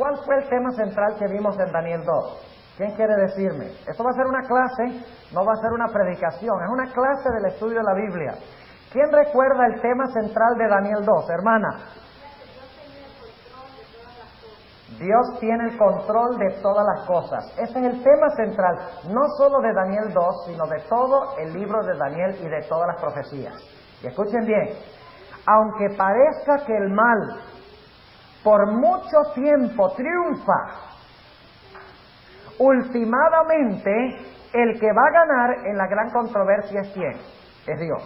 ¿Cuál fue el tema central que vimos en Daniel 2? ¿Quién quiere decirme? Esto va a ser una clase, no va a ser una predicación, es una clase del estudio de la Biblia. ¿Quién recuerda el tema central de Daniel 2, hermana? Dios tiene el control de todas las cosas. Ese es el tema central, no solo de Daniel 2, sino de todo el libro de Daniel y de todas las profecías. Y escuchen bien, aunque parezca que el mal por mucho tiempo triunfa, ultimadamente el que va a ganar en la gran controversia es ¿quién? Es Dios.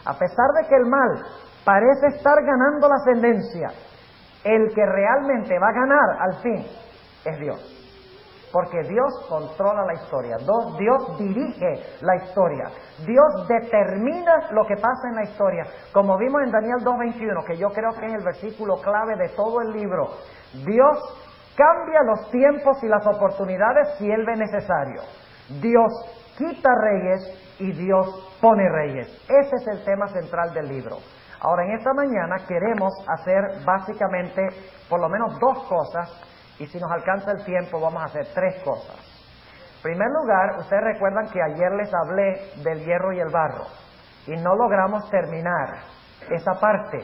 A pesar de que el mal parece estar ganando la ascendencia, el que realmente va a ganar al fin es Dios. Porque Dios controla la historia, Dios dirige la historia, Dios determina lo que pasa en la historia. Como vimos en Daniel 2:21, que yo creo que es el versículo clave de todo el libro, Dios cambia los tiempos y las oportunidades si Él ve necesario. Dios quita reyes y Dios pone reyes. Ese es el tema central del libro. Ahora, en esta mañana queremos hacer básicamente por lo menos dos cosas, y si nos alcanza el tiempo vamos a hacer tres cosas. En primer lugar, ustedes recuerdan que ayer les hablé del hierro y el barro, y no logramos terminar esa parte.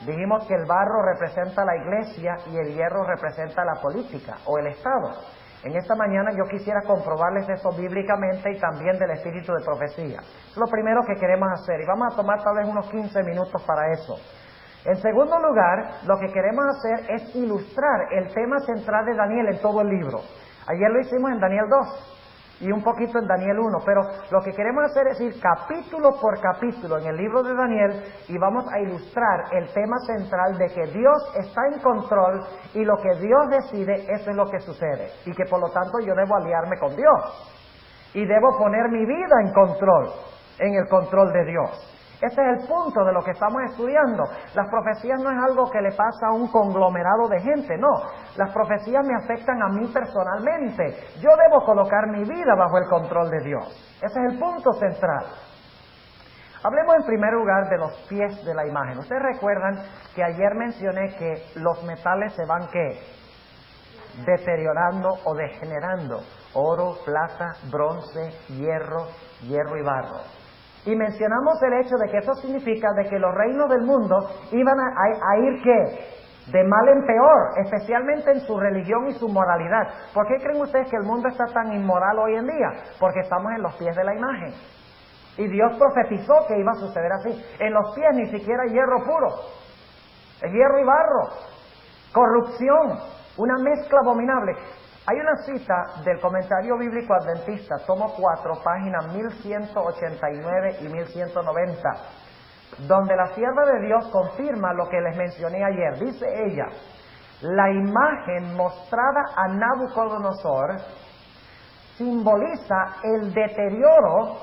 Dijimos que el barro representa la iglesia y el hierro representa la política o el Estado. En esta mañana yo quisiera comprobarles eso bíblicamente y también del espíritu de profecía. Es lo primero que queremos hacer y vamos a tomar tal vez unos 15 minutos para eso. En segundo lugar, lo que queremos hacer es ilustrar el tema central de Daniel en todo el libro. Ayer lo hicimos en Daniel 2 y un poquito en Daniel 1, pero lo que queremos hacer es ir capítulo por capítulo en el libro de Daniel y vamos a ilustrar el tema central de que Dios está en control y lo que Dios decide, eso es lo que sucede. Y que por lo tanto yo debo aliarme con Dios y debo poner mi vida en el control de Dios. Ese es el punto de lo que estamos estudiando. Las profecías no es algo que le pasa a un conglomerado de gente, no. Las profecías me afectan a mí personalmente. Yo debo colocar mi vida bajo el control de Dios. Ese es el punto central. Hablemos en primer lugar de los pies de la imagen. Ustedes recuerdan que ayer mencioné que los metales se van, ¿qué? Deteriorando o degenerando. Oro, plata, bronce, hierro y barro. Y mencionamos el hecho de que eso significa de que los reinos del mundo iban a ir, ¿qué? De mal en peor, especialmente en su religión y su moralidad. ¿Por qué creen ustedes que el mundo está tan inmoral hoy en día? Porque estamos en los pies de la imagen. Y Dios profetizó que iba a suceder así. En los pies ni siquiera hay hierro puro, es hierro y barro, corrupción, una mezcla abominable. Hay una cita del Comentario Bíblico Adventista, tomo 4, páginas 1189 y 1190, donde la sierva de Dios confirma lo que les mencioné ayer. Dice ella: la imagen mostrada a Nabucodonosor simboliza el deterioro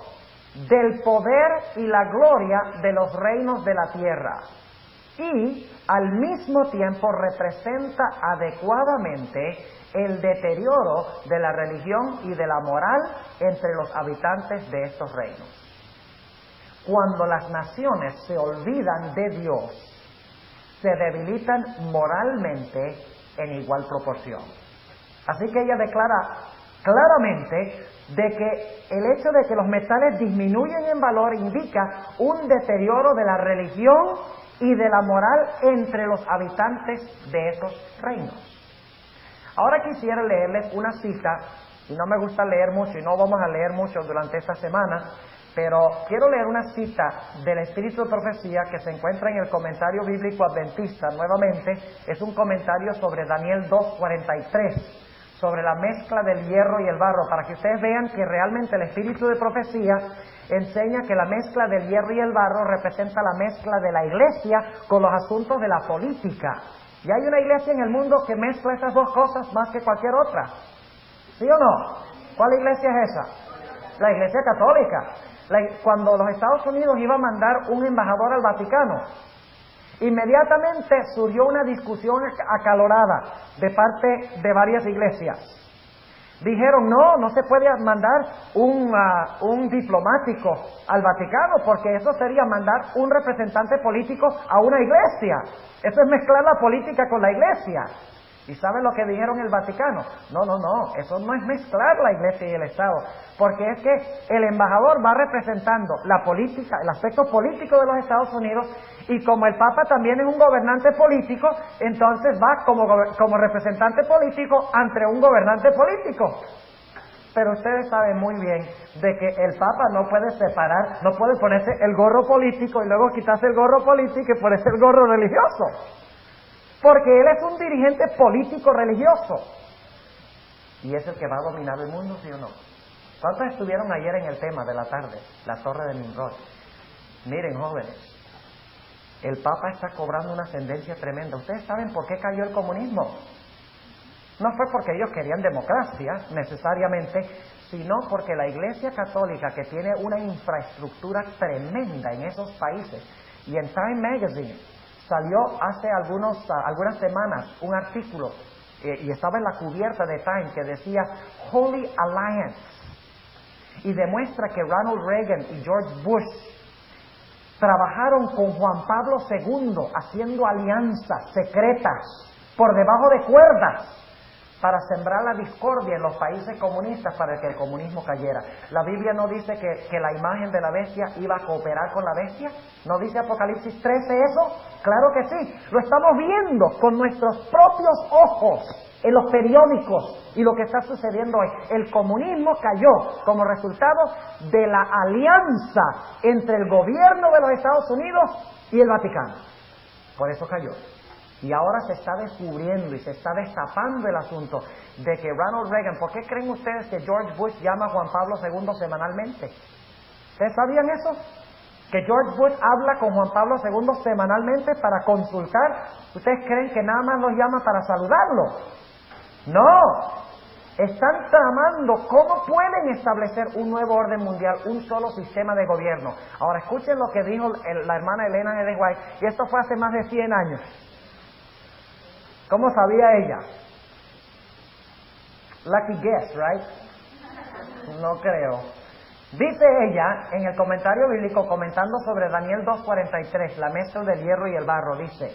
del poder y la gloria de los reinos de la tierra y al mismo tiempo representa adecuadamente el deterioro de la religión y de la moral entre los habitantes de estos reinos. Cuando las naciones se olvidan de Dios, se debilitan moralmente en igual proporción. Así que ella declara claramente de que el hecho de que los metales disminuyen en valor indica un deterioro de la religión y de la moral entre los habitantes de esos reinos. Ahora quisiera leerles una cita, y no me gusta leer mucho, y no vamos a leer mucho durante esta semana, pero quiero leer una cita del Espíritu de Profecía que se encuentra en el Comentario Bíblico Adventista. Nuevamente, es un comentario sobre Daniel 2:43, sobre la mezcla del hierro y el barro, para que ustedes vean que realmente el Espíritu de Profecía enseña que la mezcla del hierro y el barro representa la mezcla de la iglesia con los asuntos de la política. Y hay una iglesia en el mundo que mezcla estas dos cosas más que cualquier otra. ¿Sí o no? ¿Cuál iglesia es esa? La Iglesia Católica. Cuando los Estados Unidos iba a mandar un embajador al Vaticano, inmediatamente surgió una discusión acalorada de parte de varias iglesias. Dijeron, no se puede mandar un diplomático al Vaticano, porque eso sería mandar un representante político a una iglesia. Eso es mezclar la política con la iglesia. ¿Y saben lo que dijeron el Vaticano? No, eso no es mezclar la Iglesia y el Estado, porque es que el embajador va representando la política, el aspecto político de los Estados Unidos, y como el Papa también es un gobernante político, entonces va como representante político ante un gobernante político. Pero ustedes saben muy bien de que el Papa no puede separar, no puede ponerse el gorro político y luego quitarse el gorro político y ponerse el gorro religioso. Porque él es un dirigente político religioso. Y es el que va a dominar el mundo, ¿sí o no? ¿Cuántos estuvieron ayer en el tema de la tarde? La torre de Nimrod. Miren, jóvenes, el Papa está cobrando una ascendencia tremenda. ¿Ustedes saben por qué cayó el comunismo? No fue porque ellos querían democracia, necesariamente, sino porque la Iglesia Católica, que tiene una infraestructura tremenda en esos países, y en Time Magazine salió hace algunas semanas un artículo, y estaba en la cubierta de Time, que decía Holy Alliance, y demuestra que Ronald Reagan y George Bush trabajaron con Juan Pablo II haciendo alianzas secretas por debajo de cuerdas para sembrar la discordia en los países comunistas para que el comunismo cayera. La Biblia no dice que la imagen de la bestia iba a cooperar con la bestia. ¿No dice Apocalipsis 13 eso? Claro que sí. Lo estamos viendo con nuestros propios ojos en los periódicos y lo que está sucediendo hoy. El comunismo cayó como resultado de la alianza entre el gobierno de los Estados Unidos y el Vaticano. Por eso cayó. Y ahora se está descubriendo y se está destapando el asunto de que Ronald Reagan, ¿por qué creen ustedes que George Bush llama a Juan Pablo II semanalmente? ¿Ustedes sabían eso? Que George Bush habla con Juan Pablo II semanalmente para consultar. ¿Ustedes creen que nada más los llama para saludarlo? No. Están tramando cómo pueden establecer un nuevo orden mundial, un solo sistema de gobierno. Ahora escuchen lo que dijo la hermana Elena G. de White, y esto fue hace más de 100 años. ¿Cómo sabía ella? Lucky guess, right? No creo. Dice ella, en el comentario bíblico, comentando sobre Daniel 2:43, la mezcla del hierro y el barro, dice: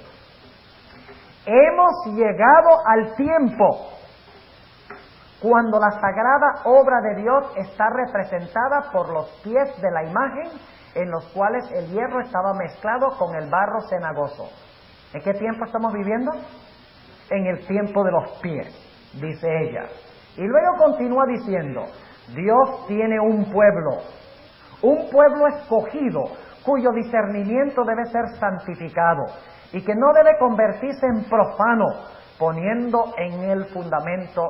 hemos llegado al tiempo cuando la sagrada obra de Dios está representada por los pies de la imagen, en los cuales el hierro estaba mezclado con el barro cenagoso. ¿En qué tiempo estamos viviendo? En el tiempo de los pies, dice ella. Y luego continúa diciendo: Dios tiene un pueblo escogido, cuyo discernimiento debe ser santificado, y que no debe convertirse en profano, poniendo en el fundamento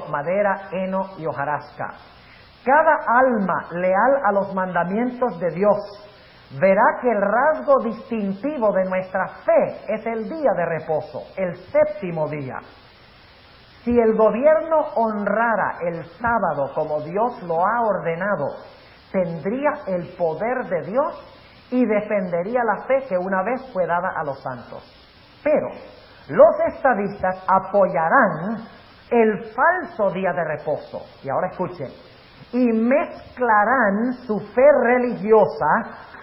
madera, heno y hojarasca. Cada alma leal a los mandamientos de Dios verá que el rasgo distintivo de nuestra fe es el día de reposo, el séptimo día. Si el gobierno honrara el sábado como Dios lo ha ordenado, tendría el poder de Dios y defendería la fe que una vez fue dada a los santos. Pero los estadistas apoyarán el falso día de reposo. Y ahora escuchen. Y mezclarán su fe religiosa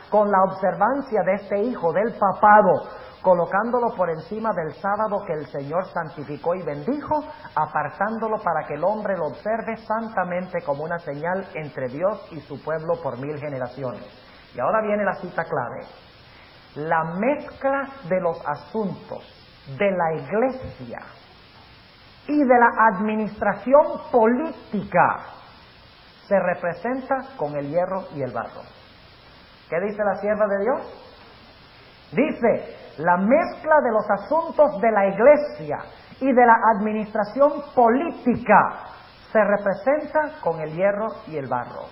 con la observancia de este hijo del papado, colocándolo por encima del sábado que el Señor santificó y bendijo, apartándolo para que el hombre lo observe santamente como una señal entre Dios y su pueblo por 1000 generaciones. Y ahora viene la cita clave. La mezcla de los asuntos de la iglesia y de la administración política se representa con el hierro y el barro. ¿Qué dice la sierva de Dios? Dice: la mezcla de los asuntos de la iglesia y de la administración política se representa con el hierro y el barro.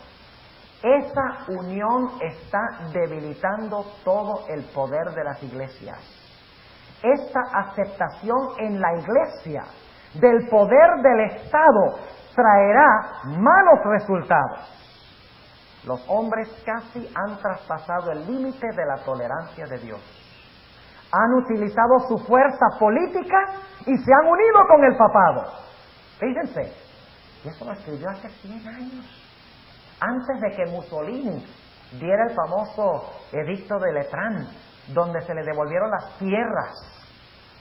Esa unión está debilitando todo el poder de las iglesias. Esta aceptación en la iglesia del poder del Estado traerá malos resultados. Los hombres casi han traspasado el límite de la tolerancia de Dios. Han utilizado su fuerza política y se han unido con el papado. Fíjense, y eso lo escribió hace 100 años. Antes de que Mussolini diera el famoso edicto de Letrán, donde se le devolvieron las tierras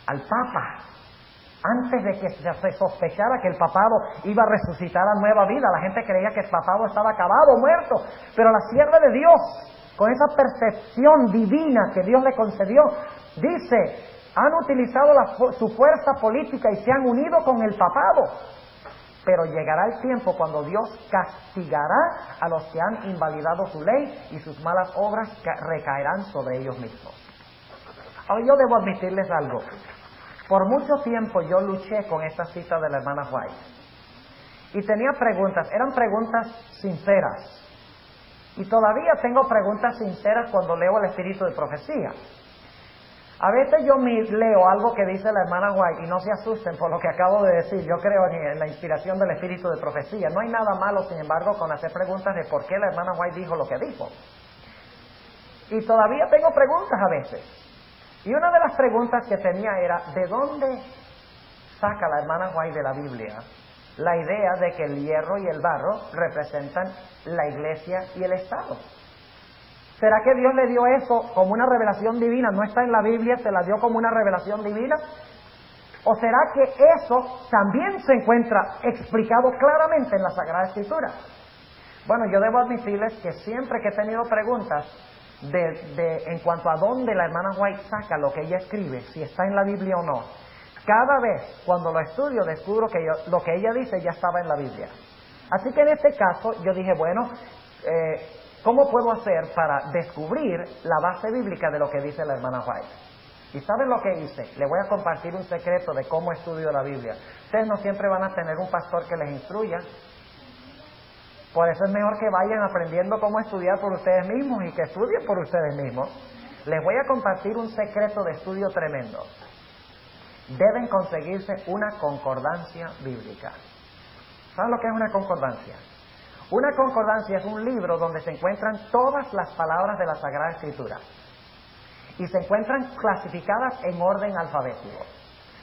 al Papa. Antes de que se sospechara que el papado iba a resucitar a nueva vida, la gente creía que el papado estaba acabado, muerto. Pero la sierva de Dios, con esa percepción divina que Dios le concedió, dice, han utilizado su fuerza política y se han unido con el papado. Pero llegará el tiempo cuando Dios castigará a los que han invalidado su ley y sus malas obras recaerán sobre ellos mismos. Ahora yo debo admitirles algo. Por mucho tiempo yo luché con esta cita de la hermana White. Y tenía preguntas, eran preguntas sinceras. Y todavía tengo preguntas sinceras cuando leo el espíritu de profecía. A veces yo leo algo que dice la hermana White y no se asusten por lo que acabo de decir. Yo creo en la inspiración del espíritu de profecía. No hay nada malo, sin embargo, con hacer preguntas de por qué la hermana White dijo lo que dijo. Y todavía tengo preguntas a veces. Y una de las preguntas que tenía era, ¿de dónde saca la hermana White de la Biblia la idea de que el hierro y el barro representan la iglesia y el Estado? ¿Será que Dios le dio eso como una revelación divina? ¿No está en la Biblia? ¿Se la dio como una revelación divina? ¿O será que eso también se encuentra explicado claramente en la Sagrada Escritura? Bueno, yo debo admitirles que siempre que he tenido preguntas en cuanto a dónde la hermana White saca lo que ella escribe, si está en la Biblia o no, cada vez cuando lo estudio descubro que lo que ella dice ya estaba en la Biblia. Así que en este caso yo dije, bueno, ¿cómo puedo hacer para descubrir la base bíblica de lo que dice la hermana White? ¿Y saben lo que hice? Le voy a compartir un secreto de cómo estudio la Biblia. Ustedes no siempre van a tener un pastor que les instruya. Por eso es mejor que vayan aprendiendo cómo estudiar por ustedes mismos y que estudien por ustedes mismos. Les voy a compartir un secreto de estudio tremendo. Deben conseguirse una concordancia bíblica. ¿Saben lo que es una concordancia? Una concordancia es un libro donde se encuentran todas las palabras de la Sagrada Escritura y se encuentran clasificadas en orden alfabético.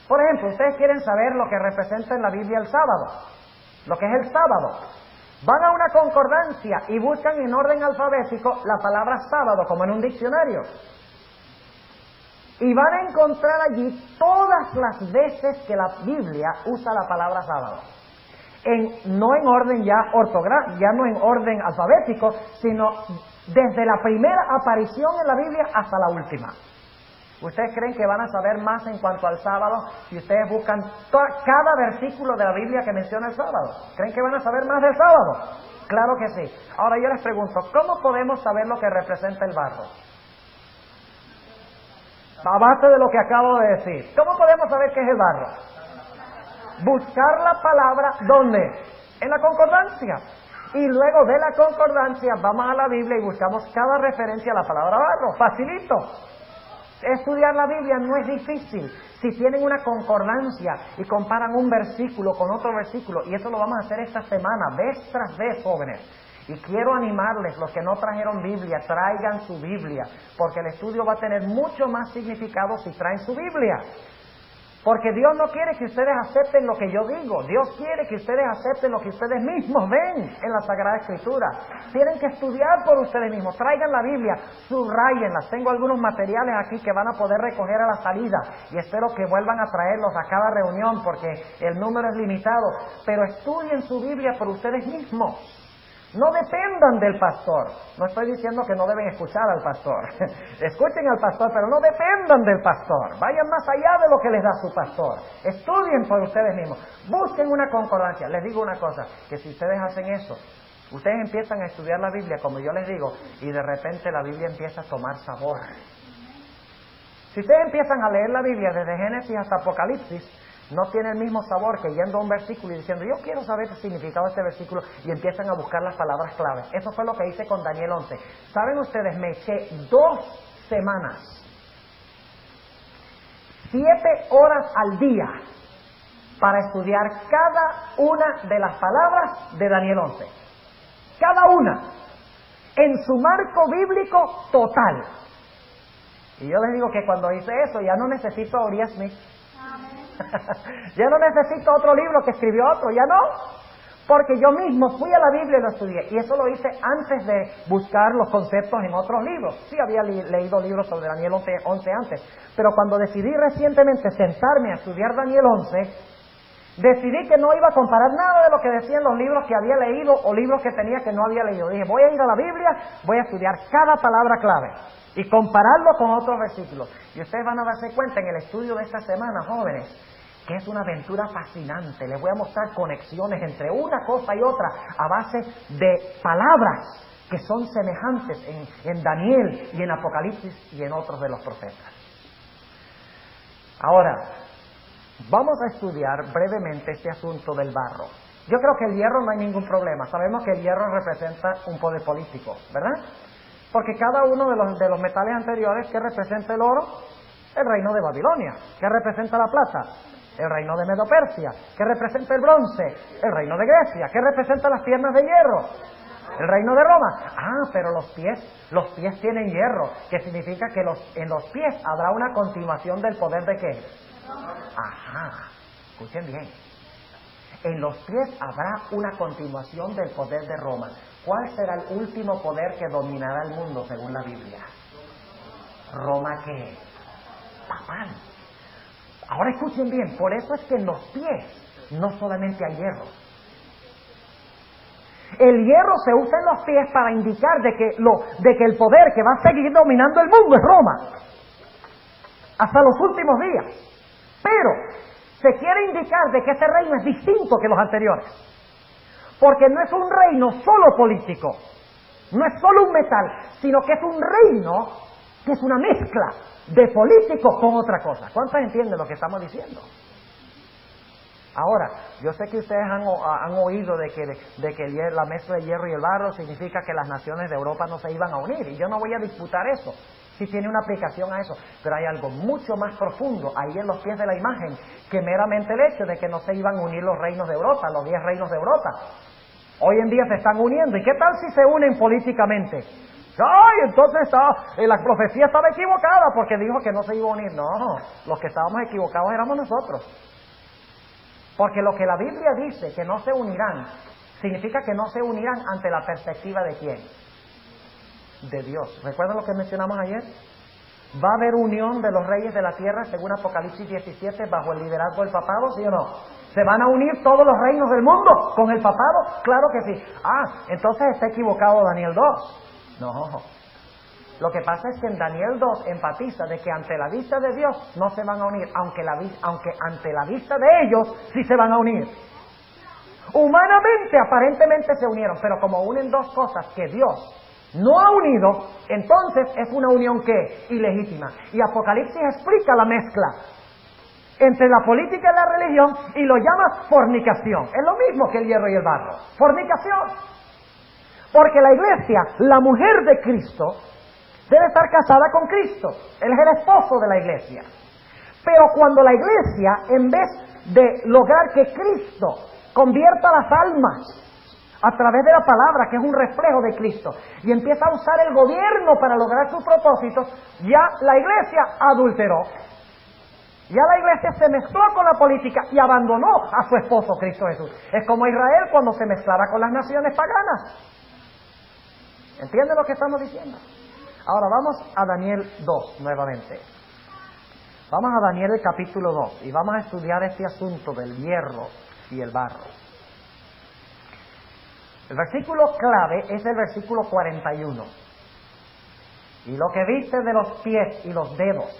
Por ejemplo, ustedes quieren saber lo que representa en la Biblia el sábado, lo que es el sábado. Van a una concordancia y buscan en orden alfabético la palabra sábado, como en un diccionario. Y van a encontrar allí todas las veces que la Biblia usa la palabra sábado. No en orden ya no en orden alfabético, sino desde la primera aparición en la Biblia hasta la última. ¿Ustedes creen que van a saber más en cuanto al sábado si ustedes buscan cada versículo de la Biblia que menciona el sábado? ¿Creen que van a saber más del sábado? Claro que sí. Ahora yo les pregunto, ¿cómo podemos saber lo que representa el barro? A base de lo que acabo de decir. ¿Cómo podemos saber qué es el barro? Buscar la palabra, ¿dónde? En la concordancia. Y luego de la concordancia vamos a la Biblia y buscamos cada referencia a la palabra barro. Facilito. Estudiar la Biblia no es difícil. Si tienen una concordancia y comparan un versículo con otro versículo, y eso lo vamos a hacer esta semana, vez tras vez, jóvenes. Y quiero animarles, los que no trajeron Biblia, traigan su Biblia, porque el estudio va a tener mucho más significado si traen su Biblia. Porque Dios no quiere que ustedes acepten lo que yo digo. Dios quiere que ustedes acepten lo que ustedes mismos ven en la Sagrada Escritura. Tienen que estudiar por ustedes mismos. Traigan la Biblia, subrayenlas. Tengo algunos materiales aquí que van a poder recoger a la salida. Y espero que vuelvan a traerlos a cada reunión porque el número es limitado. Pero estudien su Biblia por ustedes mismos. No dependan del pastor. No estoy diciendo que no deben escuchar al pastor. Escuchen al pastor, pero no dependan del pastor. Vayan más allá de lo que les da su pastor. Estudien por ustedes mismos. Busquen una concordancia. Les digo una cosa, que si ustedes hacen eso, ustedes empiezan a estudiar la Biblia, como yo les digo, y de repente la Biblia empieza a tomar sabor. Si ustedes empiezan a leer la Biblia desde Génesis hasta Apocalipsis, no tiene el mismo sabor que yendo a un versículo y diciendo, yo quiero saber el significado de este versículo, y empiezan a buscar las palabras claves. Eso fue lo que hice con Daniel 11. ¿Saben ustedes? Me eché 2 semanas, 7 horas al día, para estudiar cada una de las palabras de Daniel 11. Cada una, en su marco bíblico total. Y yo les digo que cuando hice eso, ya no necesito a Uriah Smith. Ya no necesito otro libro que escribió otro, ya no. Porque yo mismo fui a la Biblia y lo estudié. Y eso lo hice antes de buscar los conceptos en otros libros. Sí había leído libros sobre Daniel 11 antes. Pero cuando decidí recientemente sentarme a estudiar Daniel 11, decidí que no iba a comparar nada de lo que decían los libros que había leído o libros que tenía que no había leído. Dije, voy a ir a la Biblia, voy a estudiar cada palabra clave y compararlo con otros versículos. Y ustedes van a darse cuenta en el estudio de esta semana, jóvenes, que es una aventura fascinante. Les voy a mostrar conexiones entre una cosa y otra a base de palabras que son semejantes en Daniel y en Apocalipsis y en otros de los profetas. Ahora, vamos a estudiar brevemente este asunto del barro. Yo creo que el hierro no hay ningún problema. Sabemos que el hierro representa un poder político, ¿verdad? Porque cada uno de los metales anteriores, ¿qué representa el oro? El reino de Babilonia. ¿Qué representa la plata? El reino de Medo-Persia. ¿Qué representa el bronce? El reino de Grecia. ¿Qué representa las piernas de hierro? El reino de Roma. Ah, pero los pies tienen hierro, que significa que en los pies habrá una continuación del poder de ¿qué? Ajá, escuchen bien. En los pies habrá una continuación del poder de Roma. ¿Cuál será el último poder que dominará el mundo según la Biblia? ¿Roma qué? Papal. Ahora escuchen bien, por eso es que en los pies no solamente hay hierro. El hierro se usa en los pies para indicar de que el poder que va a seguir dominando el mundo es Roma. Hasta los últimos días. Pero se quiere indicar de que ese reino es distinto que los anteriores. Porque no es un reino solo político, no es solo un metal, sino que es un reino que es una mezcla de político con otra cosa. ¿Cuántos entienden lo que estamos diciendo? Ahora, yo sé que ustedes han oído de que la mezcla de hierro y el barro significa que las naciones de Europa no se iban a unir, y yo no voy a disputar eso. Sí tiene una aplicación a eso, pero hay algo mucho más profundo ahí en los pies de la imagen que meramente el hecho de que no se iban a unir los reinos de Europa, los 10 reinos de Europa. Hoy en día se están uniendo, ¿y qué tal si se unen políticamente? ¡Ay! Entonces la profecía estaba equivocada porque dijo que no se iba a unir. No, los que estábamos equivocados éramos nosotros. Porque lo que la Biblia dice que no se unirán, significa que no se unirán ante la perspectiva de ¿quién? De Dios. ¿Recuerdan lo que mencionamos ayer? ¿Va a haber unión de los reyes de la tierra según Apocalipsis 17 bajo el liderazgo del papado, sí o no? ¿Se van a unir todos los reinos del mundo con el papado? Claro que sí. Ah, entonces está equivocado Daniel 2. No. Lo que pasa es que en Daniel 2 enfatiza de que ante la vista de Dios no se van a unir, aunque ante la vista de ellos sí se van a unir. Humanamente, aparentemente se unieron, pero como unen dos cosas que Dios no ha unido, entonces es una unión que ilegítima. Y Apocalipsis explica la mezcla entre la política y la religión y lo llama fornicación. Es lo mismo que el hierro y el barro. Fornicación. Porque la iglesia, la mujer de Cristo, debe estar casada con Cristo. Él es el esposo de la iglesia. Pero cuando la iglesia, en vez de lograr que Cristo convierta las almas a través de la palabra, que es un reflejo de Cristo, y empieza a usar el gobierno para lograr sus propósitos, ya la iglesia adulteró. Ya la iglesia se mezcló con la política y abandonó a su esposo Cristo Jesús. Es como Israel cuando se mezclaba con las naciones paganas. ¿Entienden lo que estamos diciendo? Ahora vamos a Daniel 2 nuevamente. Vamos a Daniel el capítulo 2 y vamos a estudiar este asunto del hierro y el barro. El versículo clave es el versículo 41. Y lo que viste de los pies y los dedos,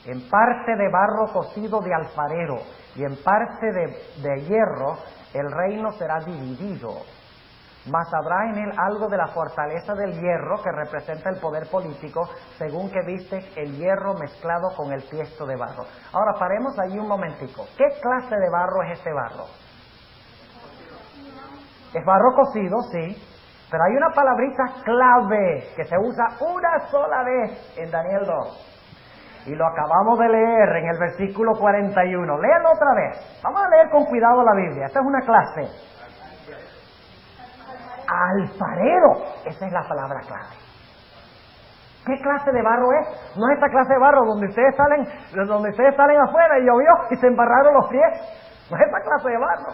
en parte de barro cocido de alfarero y en parte de hierro, el reino será dividido. Mas habrá en él algo de la fortaleza del hierro que representa el poder político, según que viste el hierro mezclado con el tiesto de barro. Ahora paremos allí un momentico. ¿Qué clase de barro es este barro? Es barro cocido, sí, pero hay una palabrita clave que se usa una sola vez en Daniel 2. Y lo acabamos de leer en el versículo 41. Léanlo otra vez. Vamos a leer con cuidado la Biblia. Esta es una clase. Alfarero. Esa es la palabra clave. ¿Qué clase de barro es? No es esta clase de barro donde ustedes salen afuera y llovió y se embarraron los pies. No es esta clase de barro.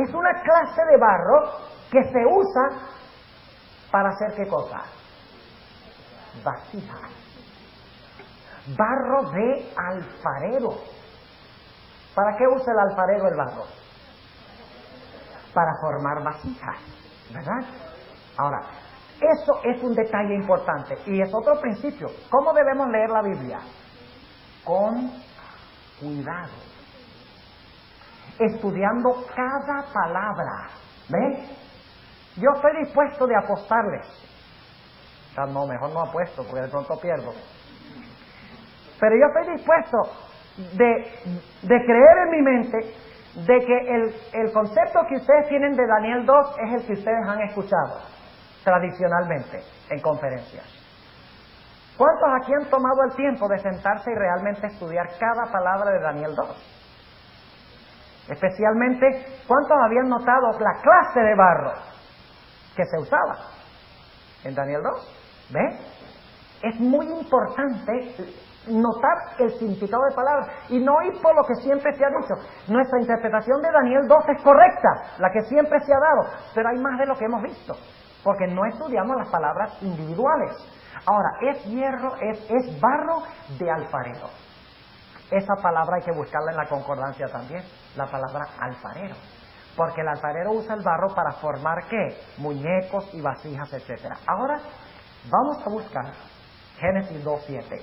Es una clase de barro que se usa para hacer ¿qué cosa? Vasijas. Barro de alfarero. ¿Para qué usa el alfarero el barro? Para formar vasijas, ¿verdad? Ahora, eso es un detalle importante y es otro principio. ¿Cómo debemos leer la Biblia? Con cuidado, estudiando cada palabra. ¿Ven? Yo estoy dispuesto de apostarles. No, mejor no apuesto porque de pronto pierdo. Pero yo estoy dispuesto de creer en mi mente de que el concepto que ustedes tienen de Daniel 2 es el que ustedes han escuchado tradicionalmente en conferencias. ¿Cuántos aquí han tomado el tiempo de sentarse y realmente estudiar cada palabra de Daniel 2? Especialmente, ¿cuántos habían notado la clase de barro que se usaba en Daniel 2? ¿Ve? Es muy importante notar el significado de palabras y no ir por lo que siempre se ha dicho. Nuestra interpretación de Daniel 2 es correcta, la que siempre se ha dado, pero hay más de lo que hemos visto, porque no estudiamos las palabras individuales. Ahora, es hierro, es barro de alfarero. Esa palabra hay que buscarla en la concordancia también, la palabra alfarero, porque el alfarero usa el barro para formar ¿qué? Muñecos y vasijas, etc. Ahora, vamos a buscar Génesis 2:7.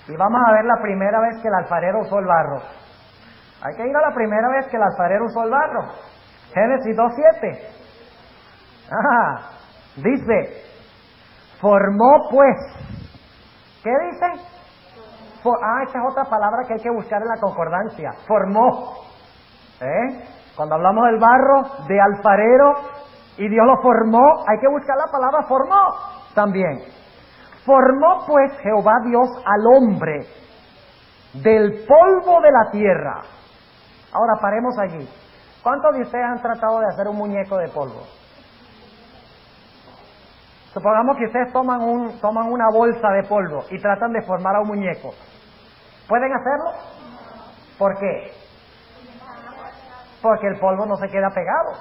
Y vamos a ver la primera vez que el alfarero usó el barro. Hay que ir a la primera vez que el alfarero usó el barro. Génesis 2:7. Dice, formó pues. ¿Qué dice? Esta es otra palabra que hay que buscar en la concordancia. Formó. Cuando hablamos del barro, de alfarero, y Dios lo formó, hay que buscar la palabra formó también. Formó pues Jehová Dios al hombre del polvo de la tierra. Ahora paremos allí. ¿Cuántos de ustedes han tratado de hacer un muñeco de polvo? Supongamos que ustedes toman una bolsa de polvo y tratan de formar a un muñeco. ¿Pueden hacerlo? ¿Por qué? Porque el polvo no se queda pegado.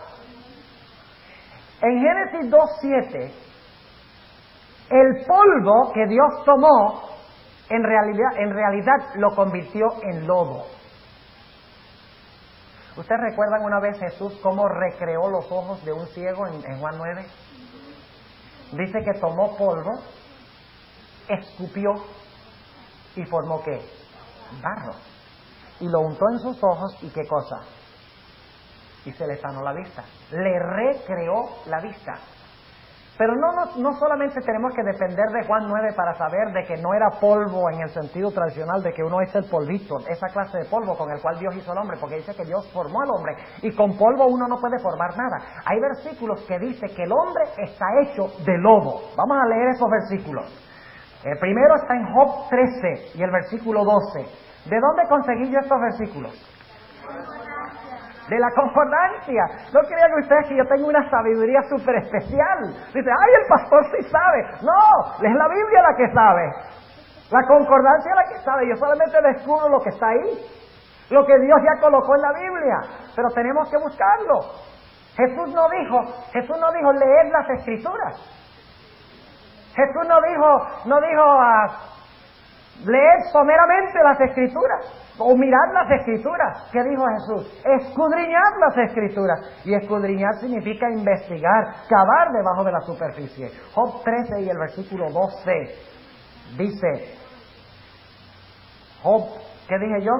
En Génesis 2:7, el polvo que Dios tomó, en realidad lo convirtió en lodo. ¿Ustedes recuerdan una vez Jesús cómo recreó los ojos de un ciego en Juan 9? Dice que tomó polvo, escupió y formó ¿qué? Barro. Y lo untó en sus ojos y ¿qué cosa? Y se le sanó la vista. Le recreó la vista. Pero no solamente tenemos que depender de Juan 9 para saber de que no era polvo en el sentido tradicional de que uno es el polvito, esa clase de polvo con el cual Dios hizo al hombre, porque dice que Dios formó al hombre y con polvo uno no puede formar nada. Hay versículos que dice que el hombre está hecho de lodo. Vamos a leer esos versículos. El primero está en Job 13 y el versículo 12. ¿De dónde conseguí yo estos versículos? De la concordancia. No crean ustedes que yo tengo una sabiduría súper especial. Dice, ay, el pastor sí sabe. No, es la Biblia la que sabe. La concordancia es la que sabe. Yo solamente descubro lo que está ahí. Lo que Dios ya colocó en la Biblia. Pero tenemos que buscarlo. Jesús no dijo leer las Escrituras. Jesús no dijo leer someramente las Escrituras. O mirar las Escrituras. ¿Qué dijo Jesús? Escudriñar las Escrituras. Y escudriñar significa investigar, cavar debajo de la superficie. Job 13 y el versículo 12 dice, Job, ¿qué dije yo?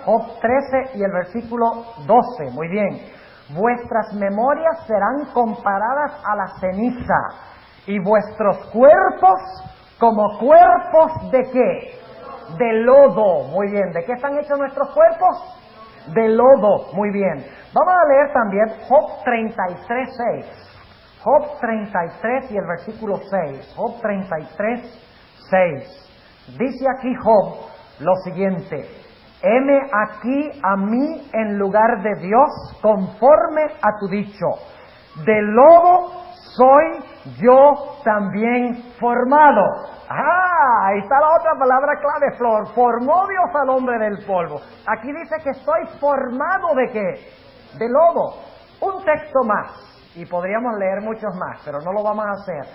Job 13 y el versículo 12, muy bien. Vuestras memorias serán comparadas a la ceniza y vuestros cuerpos como cuerpos ¿de qué? De lodo. Muy bien. ¿De qué están hechos nuestros cuerpos? De lodo. Muy bien. Vamos a leer también Job 33:6. Job 33 y el versículo 6. Job 33:6. Dice aquí Job lo siguiente: heme aquí a mí en lugar de Dios, conforme a tu dicho. De lodo soy yo también formado. Ah, ahí está la otra palabra clave, Flor. Formó Dios al hombre del polvo. Aquí dice que soy formado ¿de qué? De lodo. Un texto más, y podríamos leer muchos más, pero no lo vamos a hacer.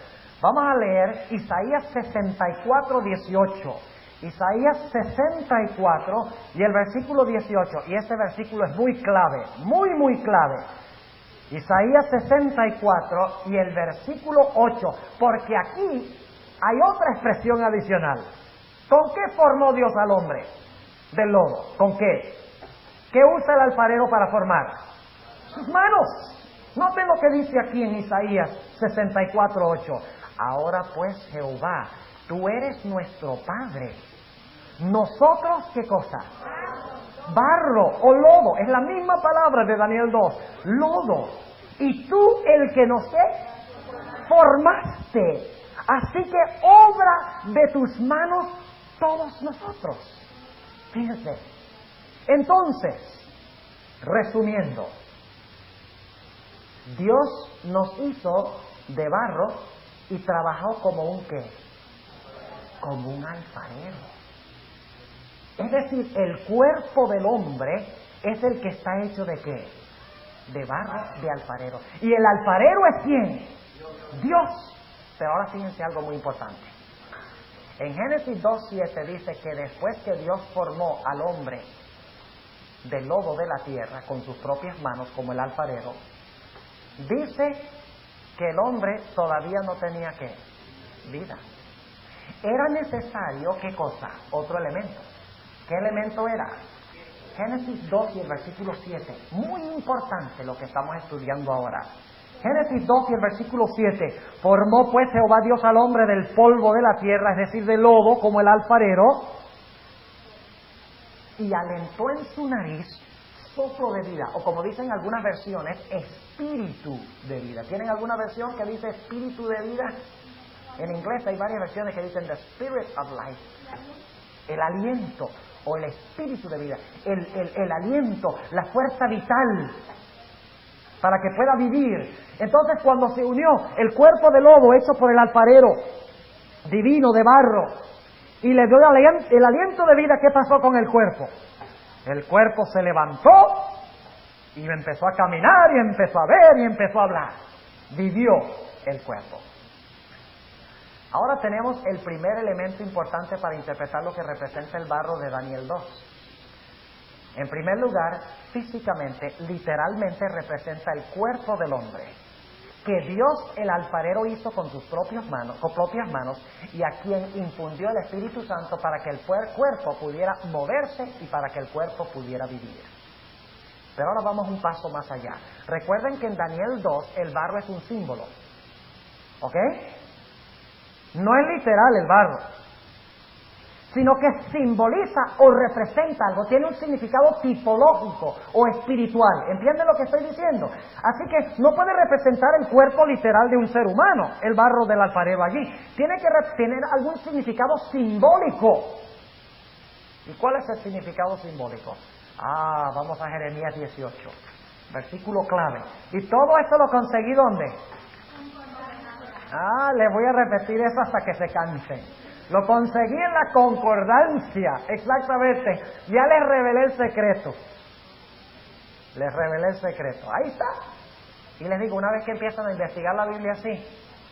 Vamos a leer Isaías 64, 18. Isaías 64 y el versículo 18. Y este versículo es muy clave, muy clave. Isaías 64 y el versículo 8. Porque aquí hay otra expresión adicional. ¿Con qué formó Dios al hombre del lodo? ¿Con qué? ¿Qué usa el alfarero para formar? Sus manos. Noten lo que dice aquí en Isaías 64, 8. Ahora pues, Jehová, tú eres nuestro Padre. Nosotros, ¿qué cosa? Barro o lodo. Es la misma palabra de Daniel 2. Lodo. Y tú el que nos formaste. Así que obra de tus manos todos nosotros. Fíjense. Entonces, resumiendo, Dios nos hizo de barro y trabajó como un ¿qué? Como un alfarero. Es decir, el cuerpo del hombre es el que está hecho ¿de qué? De barro de alfarero. ¿Y el alfarero es quién? Dios. Pero ahora fíjense algo muy importante. En Génesis 2:7 dice que después que Dios formó al hombre del lodo de la tierra con sus propias manos como el alfarero, dice que el hombre todavía no tenía ¿qué? Vida. Era necesario, ¿qué cosa? Otro elemento. ¿Qué elemento era? Génesis 2 y el versículo 7. Muy importante lo que estamos estudiando ahora. Génesis 2 y el versículo 7. Formó pues Jehová Dios al hombre del polvo de la tierra, es decir, del lodo, como el alfarero, y alentó en su nariz soplo de vida, o como dicen algunas versiones, espíritu de vida. ¿Tienen alguna versión que dice espíritu de vida? En inglés hay varias versiones que dicen the spirit of life. El aliento o el espíritu de vida, el aliento, la fuerza vital para que pueda vivir. Entonces cuando se unió el cuerpo de lodo hecho por el alfarero divino de barro y le dio el aliento de vida, ¿qué pasó con el cuerpo? El cuerpo se levantó y empezó a caminar y empezó a ver y empezó a hablar. Vivió el cuerpo. Ahora tenemos el primer elemento importante para interpretar lo que representa el barro de Daniel 2. En primer lugar, físicamente, literalmente representa el cuerpo del hombre, que Dios el alfarero hizo con sus propias manos y a quien infundió el Espíritu Santo para que el cuerpo pudiera moverse y para que el cuerpo pudiera vivir. Pero ahora vamos un paso más allá. Recuerden que en Daniel 2 el barro es un símbolo. ¿Ok? No es literal el barro, sino que simboliza o representa algo, tiene un significado tipológico o espiritual. ¿Entienden lo que estoy diciendo? Así que no puede representar el cuerpo literal de un ser humano, el barro del alfarero allí. Tiene que tener algún significado simbólico. ¿Y cuál es el significado simbólico? Vamos a Jeremías 18, versículo clave. ¿Y todo esto lo conseguí dónde? Les voy a repetir eso hasta que se cansen. Lo conseguí en la concordancia, exactamente. Ya les revelé el secreto. Les revelé el secreto. Ahí está. Y les digo, una vez que empiezan a investigar la Biblia así,